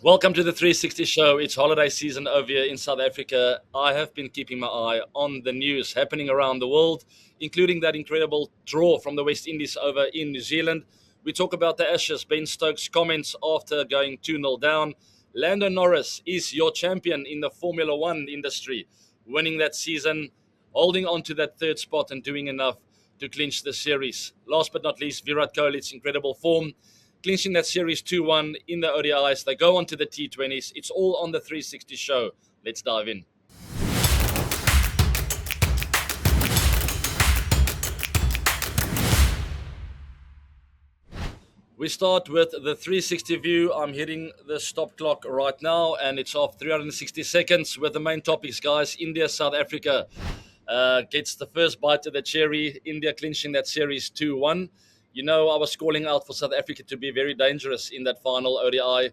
Welcome to the 360 show. It's holiday season over here in South Africa. I have been keeping my eye on the news happening around the world, including that incredible draw from the West Indies over in New Zealand. We talk about the Ashes, Ben Stokes' comments after going 2-0 down. Lando Norris is your champion in the Formula One industry, winning that season, holding on to that third spot and doing enough to clinch the series. Last but not least, Virat Kohli's incredible form clinching that series 2-1 in the ODIs. They go on to the T20s. It's all on the 360 show. Let's dive in. We start with the 360 view. I'm hitting the stop clock right now, and it's off 360 seconds with the main topics, guys. India, South Africa gets the first bite of the cherry. India clinching that series 2-1. You know, I was calling out for South Africa to be very dangerous in that final ODI.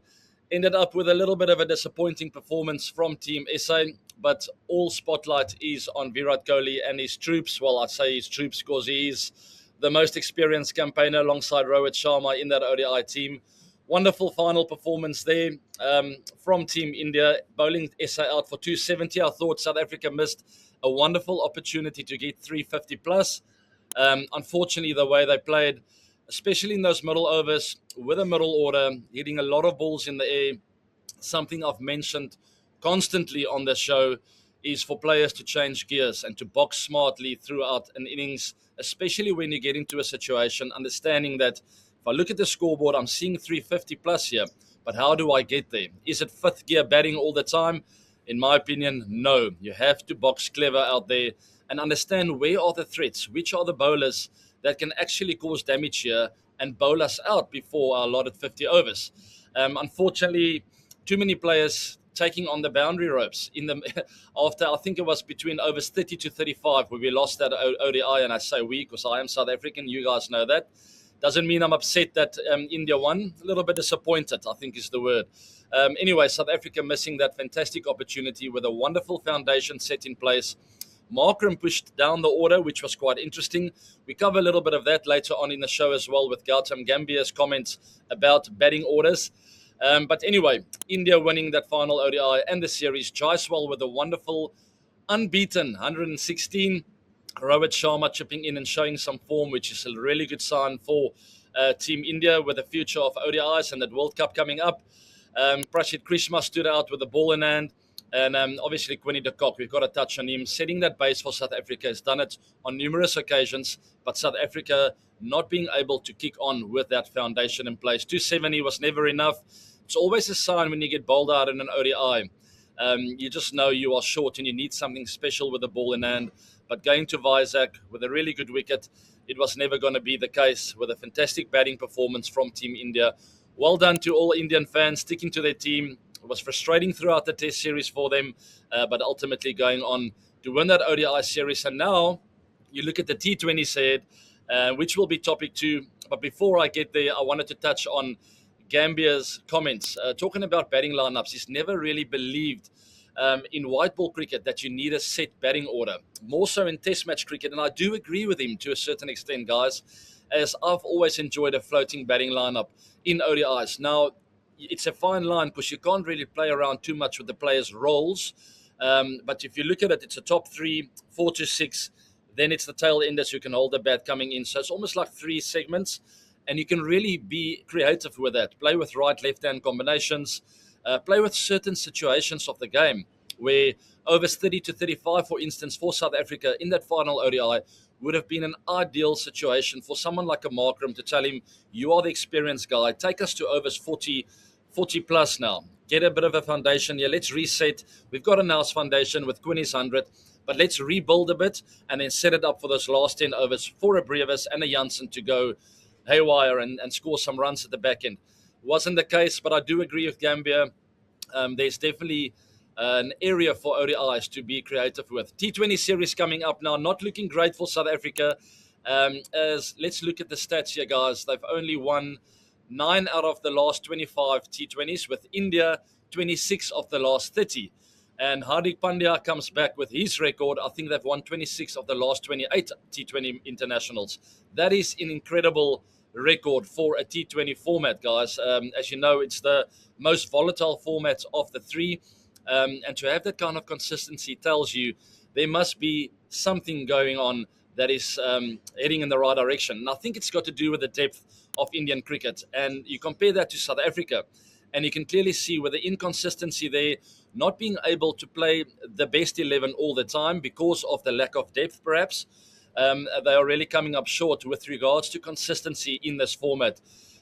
Ended up with a little bit of a disappointing performance from Team SA, but all spotlight is on Virat Kohli and his troops. Well, I say his troops because he is the most experienced campaigner alongside Rohit Sharma in that ODI team. Wonderful final performance there from Team India, bowling SA out for 270. I thought South Africa missed a wonderful opportunity to get 350 plus. Unfortunately, the way they played, especially in those middle overs with a middle order, hitting a lot of balls in the air, something I've mentioned constantly on the show is for players to change gears and to box smartly throughout an innings, especially when you get into a situation, understanding that if I look at the scoreboard, I'm seeing 350 plus here, but how do I get there? Is it fifth gear batting all the time? In my opinion, no. You have to box clever out there and understand where are the threats, which are the bowlers that can actually cause damage here and bowl us out before our allotted 50 overs. Unfortunately, too many players taking on the boundary ropes in the after I think it was between overs 30 to 35 where we lost that ODI, and I say we because I am South African. You guys know that. Doesn't mean I'm upset that India won. A little bit disappointed, I think is the word. Anyway, South Africa missing that fantastic opportunity with a wonderful foundation set in place. Markram pushed down the order, which was quite interesting. We cover a little bit of that later on in the show as well with Gambhir's comments about batting orders. But anyway, India winning that final ODI and the series. Jaiswal with a wonderful, unbeaten 116. Rohit Sharma chipping in and showing some form, which is a really good sign for Team India with the future of ODIs and that World Cup coming up. Prashid Krishna stood out with the ball in hand. And obviously, Quinny de Kock, we've got to touch on him. Setting that base for South Africa has done it on numerous occasions, but South Africa not being able to kick on with that foundation in place. 270 was never enough. It's always a sign when you get bowled out in an ODI. You just know you are short and you need something special with the ball in hand. But going to Vizag with a really good wicket, it was never going to be the case with a fantastic batting performance from Team India. Well done to all Indian fans sticking to their team. It was frustrating throughout the Test series for them, but ultimately going on to win that ODI series. And now you look at the T20 side, which will be topic 2. But before I get there, I wanted to touch on Gambhir's comments. Talking about batting lineups, he's never really believed in white ball cricket that you need a set batting order, more so in Test match cricket. And I do agree with him to a certain extent, guys, as I've always enjoyed a floating batting lineup in ODIs. Now, it's a fine line because you can't really play around too much with the players' roles. But if you look at it, it's a top 3, 4 to 6. Then it's the tail enders who can hold the bat coming in. So it's almost like 3 segments. And you can really be creative with that. Play with right, left-hand combinations. Play with certain situations of the game where overs 30 to 35, for instance, for South Africa in that final ODI would have been an ideal situation for someone like a Markram to tell him, you are the experienced guy. Take us to overs 40 plus now. Get a bit of a foundation here. Let's reset. We've got a nice foundation with Quinny's 100, but let's rebuild a bit and then set it up for those last 10 overs for a Brevis and a Janssen to go haywire and score some runs at the back end. Wasn't the case, but I do agree with Gambhir. There's definitely an area for ODIs to be creative with. T20 series coming up now, not looking great for South Africa. As let's look at the stats here, guys. They've only won 9 out of the last 25 T20s, with India 26 of the last 30. And Hardik Pandya comes back with his record. I think they've won 26 of the last 28 T20 internationals. That is an incredible record for a T20 format, guys. As you know, it's the most volatile format of the three. And to have that kind of consistency tells you there must be something going on that is heading in the right direction. And I think it's got to do with the depth of Indian cricket. And you compare that to South Africa, and you can clearly see with the inconsistency there, not being able to play the best 11 all the time because of the lack of depth, perhaps. They are really coming up short with regards to consistency in this format.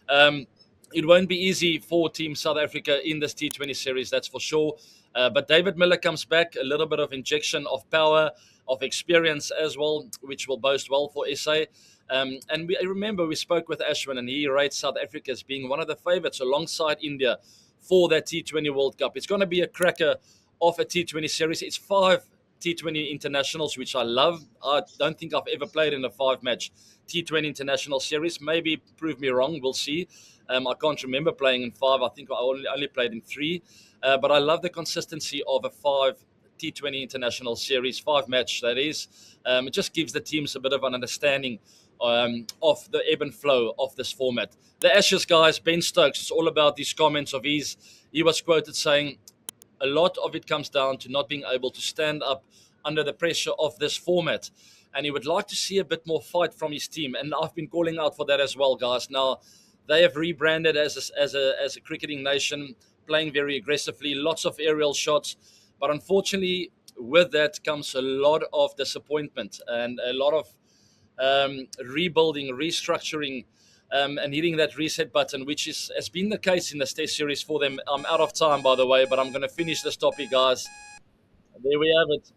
Um, it won't be easy for Team South Africa in this T20 series, that's for sure. But David Miller comes back, a little bit of injection of power, of experience as well, which will boast well for SA. And I remember we spoke with Ashwin, and he rates South Africa as being one of the favourites alongside India for that T20 World Cup. It's going to be a cracker of a T20 series. It's 5 T20 internationals, which I love. I don't think I've ever played in a 5-match T20 international series. Maybe prove me wrong. We'll see. I can't remember playing in 5. I think I only played in 3. But I love the consistency of a 5 T20 international series, 5-match that is. It just gives the teams a bit of an understanding of the ebb and flow of this format. The Ashes guys, Ben Stokes, it's all about these comments of his. He was quoted saying, a lot of it comes down to not being able to stand up under the pressure of this format. And he would like to see a bit more fight from his team. And I've been calling out for that as well, guys. Now, they have rebranded as a cricketing nation, playing very aggressively, lots of aerial shots. But unfortunately, with that comes a lot of disappointment and a lot of rebuilding, restructuring, and hitting that reset button, which has been the case in the Test series for them. I'm out of time, by the way, but I'm going to finish this topic, guys. There we have it.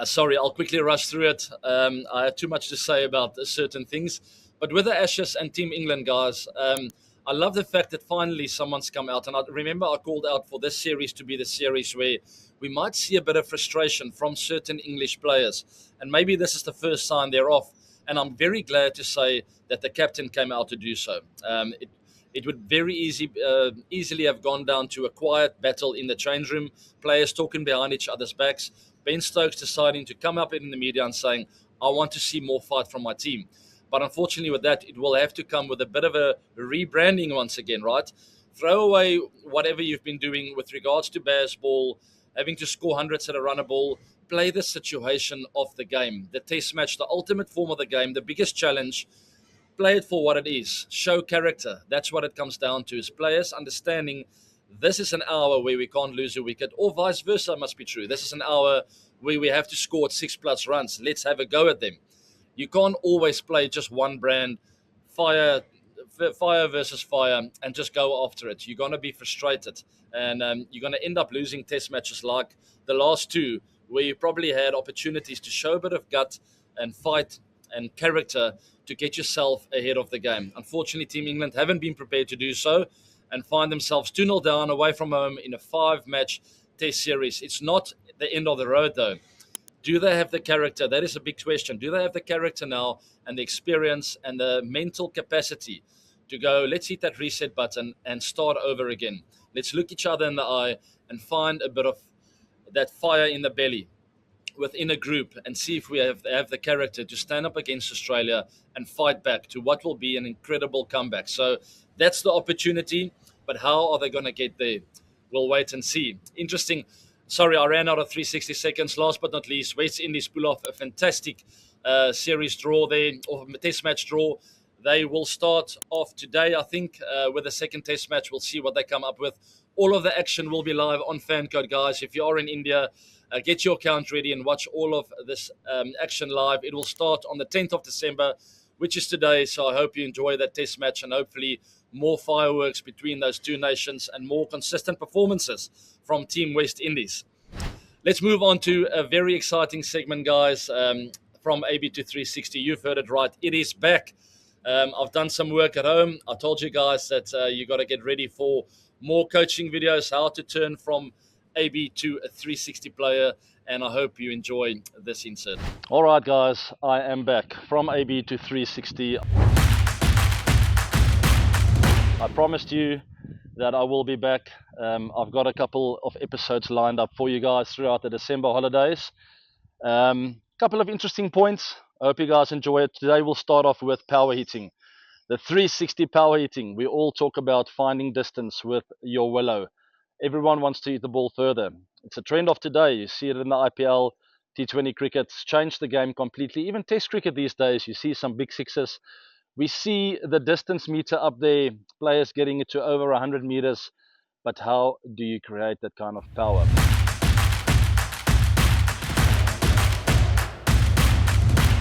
Sorry, I'll quickly rush through it. I had too much to say about certain things. But with the Ashes and Team England, guys, I love the fact that finally someone's come out. And I remember I called out for this series to be the series where we might see a bit of frustration from certain English players. And maybe this is the first sign they're off. And I'm very glad to say that the captain came out to do so. It would very easily have gone down to a quiet battle in the change room, players talking behind each other's backs, Ben Stokes deciding to come up in the media and saying, I want to see more fight from my team. But unfortunately with that, it will have to come with a bit of a rebranding once again, right? Throw away whatever you've been doing with regards to baseball, having to score hundreds at a runner ball, play the situation of the game, the test match, the ultimate form of the game, the biggest challenge. Play it for what it is. Show character. That's what it comes down to, is players understanding this is an hour where we can't lose a wicket, or vice versa must be true. This is an hour where we have to score 6+ runs. Let's have a go at them. You can't always play just one brand, fire versus fire, and just go after it. You're going to be frustrated, and you're going to end up losing test matches like the last 2, where you probably had opportunities to show a bit of gut and fight and character to get yourself ahead of the game. Unfortunately, Team England haven't been prepared to do so and find themselves 2-0 down away from home in a 5-match test series. It's not the end of the road, though. Do they have the character? That is a big question. Do they have the character now and the experience and the mental capacity to go, let's hit that reset button and start over again? Let's look each other in the eye and find a bit of that fire in the belly within a group and see if we have the character to stand up against Australia and fight back to what will be an incredible comeback. So that's the opportunity, but how are they going to get there? We'll wait and see. Interesting. Sorry, I ran out of 360 seconds. Last but not least, West Indies pull off a fantastic series draw there, or test match draw. They will start off today, I think, with the second test match. We'll see what they come up with. All of the action will be live on Fancode, guys. If you are in India, get your account ready and watch all of this action live. It will start on the 10th of December, which is today. So I hope you enjoy that test match and hopefully more fireworks between those two nations and more consistent performances from Team West Indies. Let's move on to a very exciting segment, guys, from AB to 360. You've heard it right. It is back. I've done some work at home. I told you guys that you got to get ready for more coaching videos, how to turn from AB to a 360 player, and I hope you enjoy this insert. All right, guys, I am back from AB to 360. I promised you that I will be back. I've got a couple of episodes lined up for you guys throughout the December holidays. Couple of interesting points. I hope you guys enjoy it. Today we'll start off with power hitting. The 360 power hitting. We all talk about finding distance with your willow. Everyone wants to hit the ball further. It's a trend of today. You see it in the IPL, T20 cricket. It's changed the game completely. Even Test cricket these days, you see some big sixes. We see the distance meter up there, players getting it to over 100 meters. But how do you create that kind of power?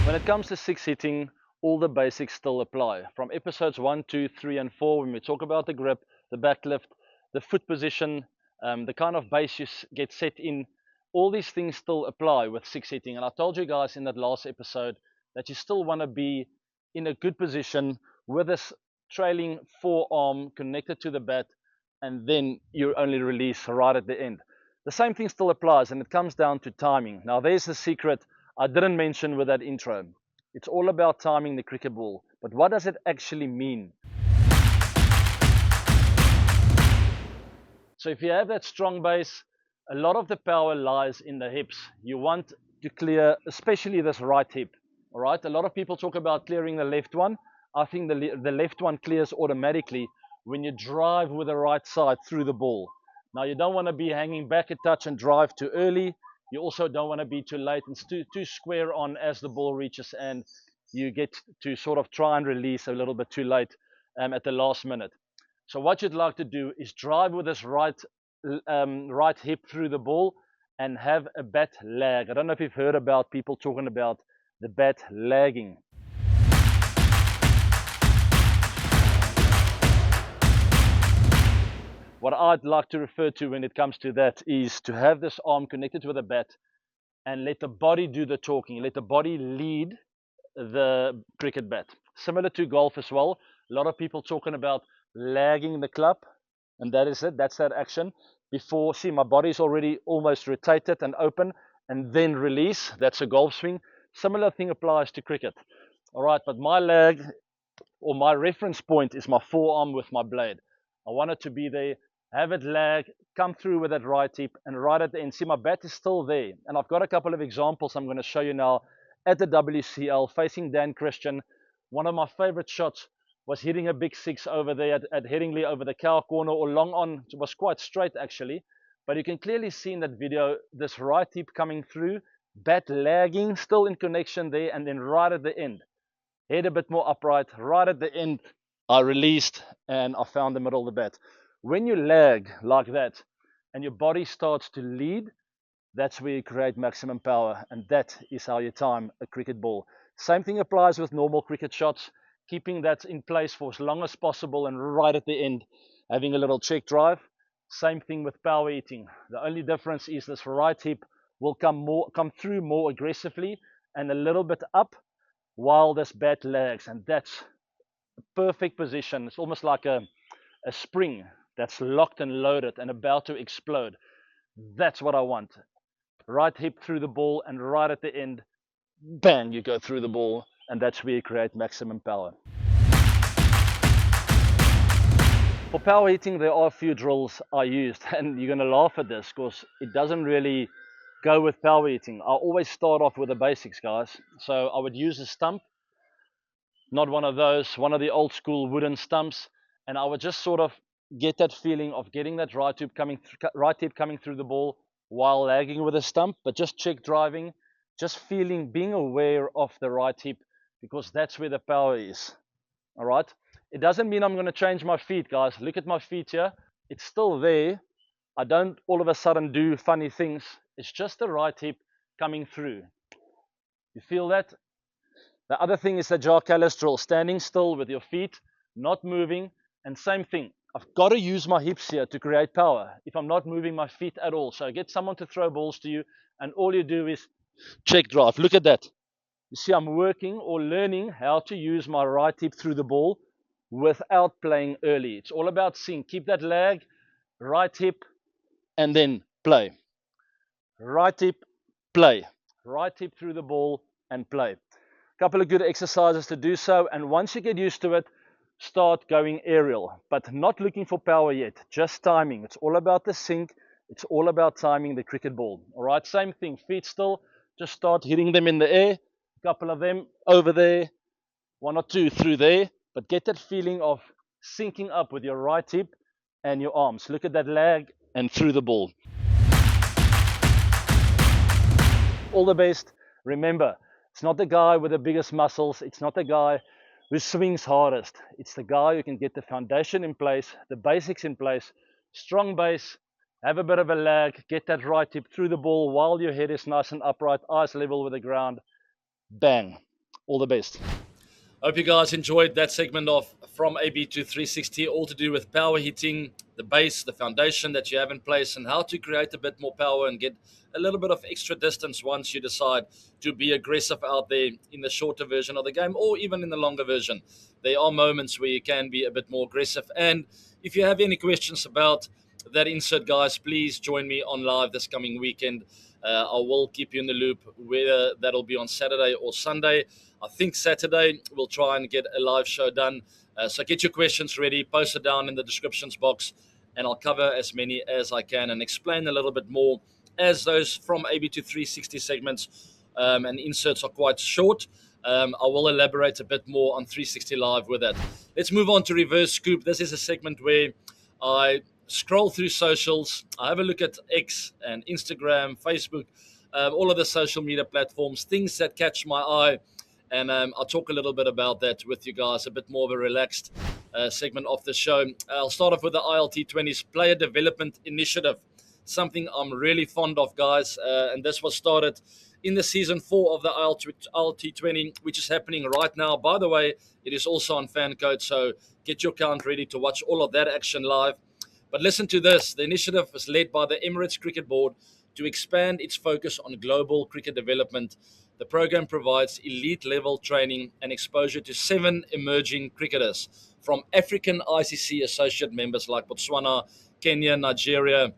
When it comes to six hitting, all the basics still apply. From episodes 1, 2, 3, and 4, when we talk about the grip, the back lift, the foot position, the kind of base you get set in, all these things still apply with six hitting. And I told you guys in that last episode that you still want to be in a good position with this trailing forearm connected to the bat, and then you only release right at the end. The same thing still applies, and it comes down to timing. Now, there's the secret I didn't mention with that intro. It's all about timing the cricket ball. But what does it actually mean? So if you have that strong base, a lot of the power lies in the hips. You want to clear, especially this right hip. All right. A lot of people talk about clearing the left one. I think the left one clears automatically when you drive with the right side through the ball. Now, you don't want to be hanging back a touch and drive too early. You also don't want to be too late and too square on as the ball reaches, and you get to sort of try and release a little bit too late at the last minute. So what you'd like to do is drive with this right hip through the ball and have a bat lag. I don't know if you've heard about people talking about the bat lagging. What I'd like to refer to when it comes to that is to have this arm connected with a bat and let the body do the talking. Let the body lead the cricket bat. Similar to golf as well. A lot of people talking about lagging the club, and that is it. That's that action. Before, see, my body's already almost rotated and open, and then release. That's a golf swing. Similar thing applies to cricket. All right, but my lag or my reference point is my forearm with my blade. I want it to be there. Have it lag, come through with that right hip, and right at the end, see, my bat is still there. And I've got a couple of examples I'm going to show you now at the WCL facing Dan Christian. One of my favorite shots was hitting a big six over there at Headingley over the cow corner, or long on. It was quite straight actually, but you can clearly see in that video this right hip coming through, bat lagging, still in connection there, and then right at the end, head a bit more upright. Right at the end, I released and I found the middle of the bat. When you lag like that and your body starts to lead, that's where you create maximum power, and that is how you time a cricket ball. Same thing applies with normal cricket shots, keeping that in place for as long as possible, and right at the end, having a little check drive. Same thing with power hitting. The only difference is this right hip will come through more aggressively and a little bit up while this bat lags, and that's a perfect position. It's almost like a spring that's locked and loaded and about to explode. That's what I want. Right hip through the ball, and right at the end, bang, you go through the ball, and that's where you create maximum power. For power hitting, there are a few drills I used, and you're going to laugh at this because it doesn't really go with power hitting. I always start off with the basics, guys. So I would use a stump, not one of those, one of the old school wooden stumps, and I would just sort of get that feeling of getting that right hip coming through the ball while lagging with a stump, but just check driving, just feeling, being aware of the right hip, because that's where the power is. All right. It doesn't mean I'm going to change my feet, guys. Look at my feet here. It's still there. I don't all of a sudden do funny things. It's just the right hip coming through. You feel that? The other thing is the Jacques Kallis drill, standing still with your feet, not moving, and same thing. I've got to use my hips here to create power if I'm not moving my feet at all. So get someone to throw balls to you, and all you do is check drive. Look at that. You see, I'm working or learning how to use my right hip through the ball without playing early. It's all about seeing. Keep that lag, right hip, and then play. Right hip, play. Right hip through the ball and play. A couple of good exercises to do so, and once you get used to it, start going aerial, but not looking for power yet, just timing. It's all about the sink. It's all about timing the cricket ball. All right, same thing, feet still, just start hitting them in the air, a couple of them over there, one or two through there, but get that feeling of syncing up with your right hip and your arms. Look at that leg and through the ball. All the best. Remember, it's not the guy with the biggest muscles. It's not the guy who swings hardest. It's the guy who can get the foundation in place, the basics in place, strong base, have a bit of a lag, get that right hip through the ball while your head is nice and upright, eyes level with the ground. Bang. All the best. Hope you guys enjoyed that segment of From AB to 360, all to do with power hitting, the base, the foundation that you have in place, and how to create a bit more power and get a little bit of extra distance once you decide to be aggressive out there in the shorter version of the game or even in the longer version. There are moments where you can be a bit more aggressive. And if you have any questions about that insert, guys, please join me on live this coming weekend. I will keep you in the loop, whether that'll be on Saturday or Sunday. I think Saturday we'll try and get a live show done. So get your questions ready, post it down in the descriptions box, and I'll cover as many as I can and explain a little bit more as those From AB to 360 segments and inserts are quite short. I will elaborate a bit more on 360 Live with that. Let's move on to Reverse Scoop. This is a segment where I scroll through socials. I have a look at X and Instagram, Facebook, all of the social media platforms, things that catch my eye. And I'll talk a little bit about that with you guys, a bit more of a relaxed segment of the show. I'll start off with the ILT20's Player Development Initiative, something I'm really fond of, guys. And this was started in the season 4 of the ILT20, which is happening right now. By the way, it is also on fan code, so get your account ready to watch all of that action live. But listen to this. The initiative was led by the Emirates Cricket Board to expand its focus on global cricket development. The program provides elite-level training and exposure to 7 emerging cricketers from African ICC associate members like Botswana, Kenya, Nigeria,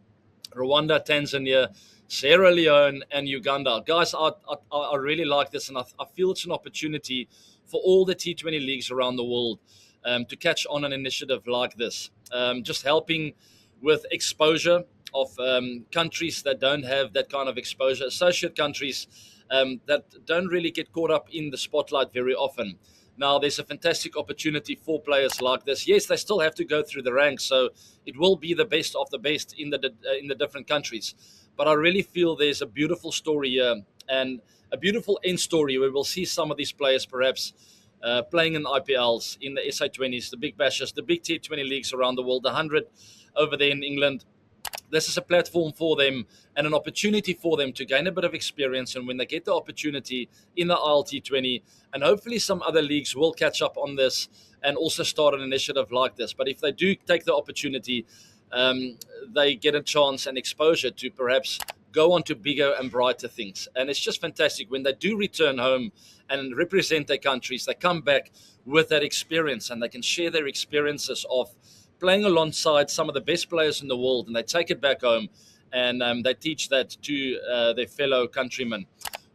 Rwanda, Tanzania, Sierra Leone, and Uganda. Guys, I really like this, and I feel it's an opportunity for all the T20 leagues around the world to catch on an initiative like this. Just helping with exposure of countries that don't have that kind of exposure, associate countries that don't really get caught up in the spotlight very often. Now, there's a fantastic opportunity for players like this. Yes, they still have to go through the ranks, so it will be the best of the best in the different countries. But I really feel there's a beautiful story here and a beautiful end story where we'll see some of these players perhaps playing in IPLs, in the SA20s, the big bashes, the big T20 leagues around the world, the 100 over there in England. This is a platform for them and an opportunity for them to gain a bit of experience. And when they get the opportunity in the ILT20, and hopefully some other leagues will catch up on this and also start an initiative like this. But if they do take the opportunity, they get a chance and exposure to perhaps go on to bigger and brighter things. And it's just fantastic when they do return home and represent their countries. They come back with that experience and they can share their experiences of playing alongside some of the best players in the world, and they take it back home and they teach that to their fellow countrymen.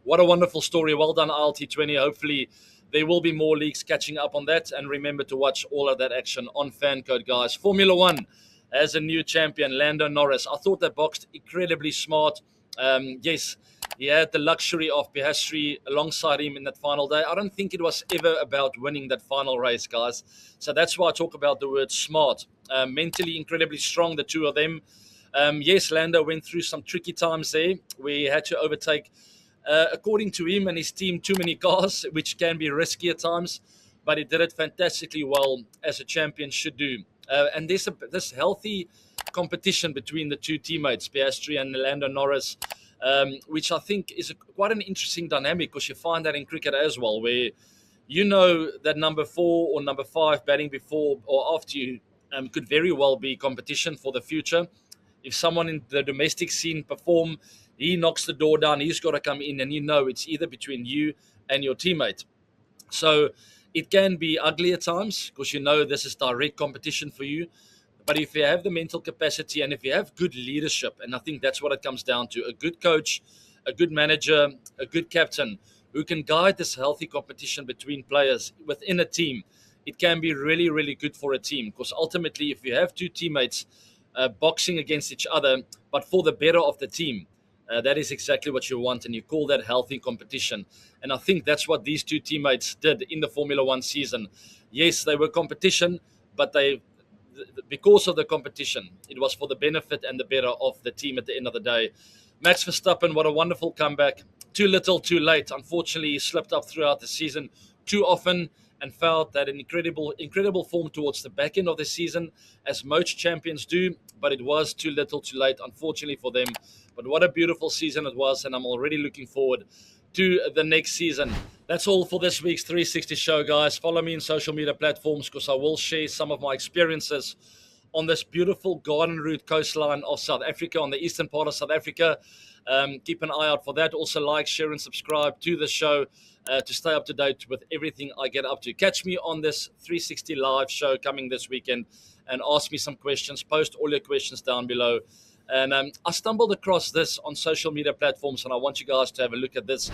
What a wonderful story. Well done, ILT20. Hopefully there will be more leagues catching up on that, and remember to watch all of that action on fan code, guys. Formula One has a new champion, Lando Norris. I thought that boxed incredibly smart. Yes, he had the luxury of Piastri alongside him in that final day. I don't think it was ever about winning that final race, guys. So that's why I talk about the word smart. Mentally incredibly strong, the two of them. Yes, Lando went through some tricky times there where he had to overtake, according to him and his team, too many cars, which can be risky at times. But he did it fantastically well, as a champion should do. And there's this healthy competition between the two teammates, Piastri and Lando Norris, which I think is quite an interesting dynamic, because you find that in cricket as well, where you know that number 4 or number 5 batting before or after you could very well be competition for the future. If someone in the domestic scene perform, he knocks the door down, he's got to come in, and you know it's either between you and your teammate. So it can be ugly at times, because you know this is direct competition for you. But if you have the mental capacity and if you have good leadership, and I think that's what it comes down to, a good coach, a good manager, a good captain who can guide this healthy competition between players within a team, it can be really, really good for a team. Because ultimately, if you have two teammates boxing against each other, but for the better of the team, That is exactly what you want, and you call that healthy competition. And I think that's what these two teammates did in the Formula One season. Yes, they were competition, but because of the competition, it was for the benefit and the better of the team at the end of the day. Max Verstappen, what a wonderful comeback. Too little, too late. Unfortunately, he slipped up throughout the season too often and felt that an incredible form towards the back end of the season, as most champions do, but it was too little, too late, unfortunately for them. But what a beautiful season it was, and I'm already looking forward to the next season. That's all for this week's 360 show, guys. Follow me in social media platforms because I will share some of my experiences on this beautiful garden route coastline of South Africa, on the eastern part of South Africa. Keep an eye out for that. Also, like, share, and subscribe to the show to stay up to date with everything I get up to. Catch me on this 360 live show coming this weekend and ask me some questions. Post all your questions down below. And I stumbled across this on social media platforms, and I want you guys to have a look at this.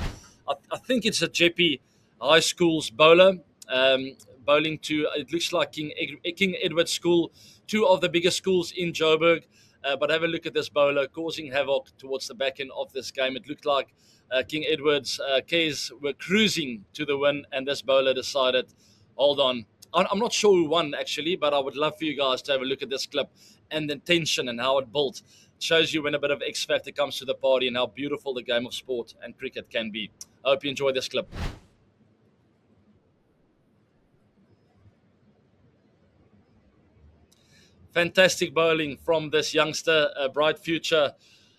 I think it's a Jeppe High School's bowler. Bowling to, it looks like King Edward School, two of the biggest schools in Joburg. But have a look at this bowler causing havoc towards the back end of this game. It looked like King Edward's K's were cruising to the win, and this bowler decided, hold on. I'm not sure who won, actually, but I would love for you guys to have a look at this clip and the tension and how it built. It shows you when a bit of X factor comes to the party and how beautiful the game of sport and cricket can be. I hope you enjoy this clip. Fantastic bowling from this youngster, a bright future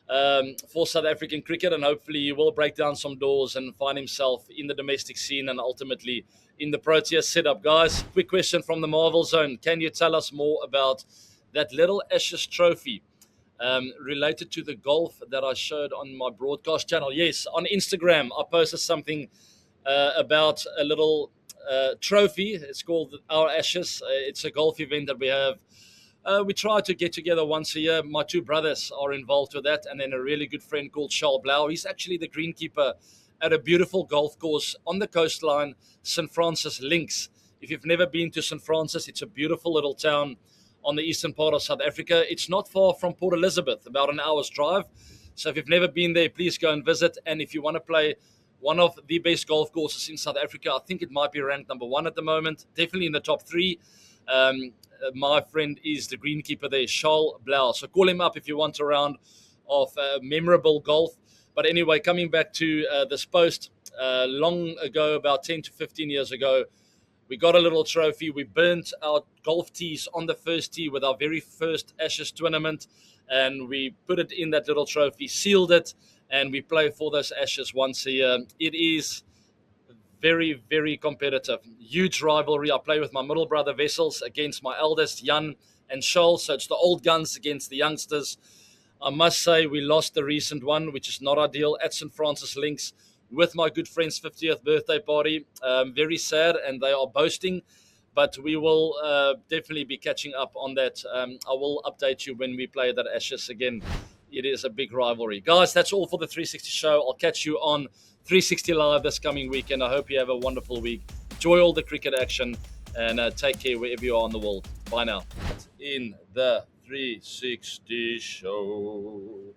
for South African cricket, and hopefully he will break down some doors and find himself in the domestic scene and ultimately in the Proteas setup. Guys, quick question from the Marvel Zone. Can you tell us more about that little Ashes trophy related to the golf that I showed on my broadcast channel? Yes, on Instagram, I posted something about a little trophy. It's called Our Ashes. It's a golf event that we have. We try to get together once a year. My two brothers are involved with that, and then a really good friend called Charles Blau. He's actually the greenkeeper at a beautiful golf course on the coastline, St. Francis Links. If you've never been to St. Francis, it's a beautiful little town on the eastern part of South Africa. It's not far from Port Elizabeth, about an hour's drive. So if you've never been there, please go and visit. And if you want to play one of the best golf courses in South Africa, I think it might be ranked number one at the moment, definitely in the top three. My friend is the greenkeeper there, Charles Blau. So call him up if you want a round of memorable golf. But anyway, coming back to this post, long ago, about 10 to 15 years ago, we got a little trophy. We burnt our golf tees on the first tee with our very first Ashes tournament, and we put it in that little trophy, sealed it, and we play for those Ashes once a year. It is very, very competitive. Huge rivalry. I play with my middle brother Wessels against my eldest Jan and Charles. So it's the old guns against the youngsters. I must say we lost the recent one, which is not ideal, at St. Francis Links with my good friend's 50th birthday party. Very sad, and they are boasting, but we will definitely be catching up on that. I will update you when we play that Ashes again. It is a big rivalry. Guys, that's all for the 360 show. I'll catch you on 360 Live this coming weekend. I hope you have a wonderful week. Enjoy all the cricket action, and take care wherever you are in the world. Bye now. In the 360 show.